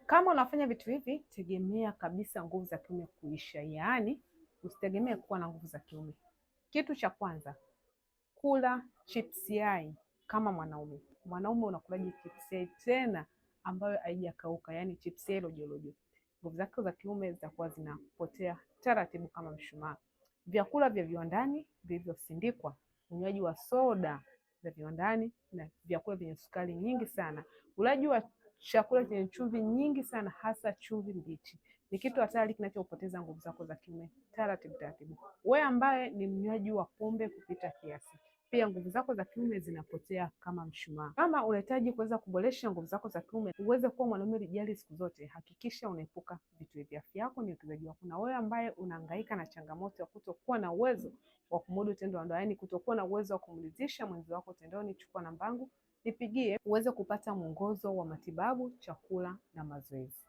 Kama unafanya vitu hivi, tegemea kabisa nguvu za kiume kuisha, yaani usitegemee kuwa na nguvu za kiume. Kitu cha kwanza, kula chips yai kama mwanaume. Mwanaume unakulaje chips yai tena ambayo haijakauka, yaani chips yai rojorojo? Nguvu zako za kiume zitakuwa zinapotea taratibu kama mshumaa. Vyakula vya viwandani vilivyosindikwa, unywaji wa soda za viwandani na vyakula vyenye sukari nyingi sana, ulaji wa chakula chenye chumvi nyingi sana, hasa chumvi mbichi, ni kitu hatari kinachopoteza nguvu zako za kiume taratibu taratibu. Wewe ambaye ni mnywaji wa pombe kupita kiasi, pia nguvu zako za kiume zinapotea kama mshumaa. Kama unahitaji kuweza kuboresha nguvu zako za kiume, uweze kuwa mwanaume rijali siku zote, hakikisha unaepuka vitu hivi. Afya yako ni uwekezaji wako. Na wewe ambaye unahangaika na changamoto ya kutokuwa na uwezo wa kumudu tendo la ndoa, yaani kutokuwa na uwezo wa kumridhisha mwenzi wako tendoni, chukua namba yangu nipigie uweze kupata mwongozo wa matibabu, chakula na mazoezi.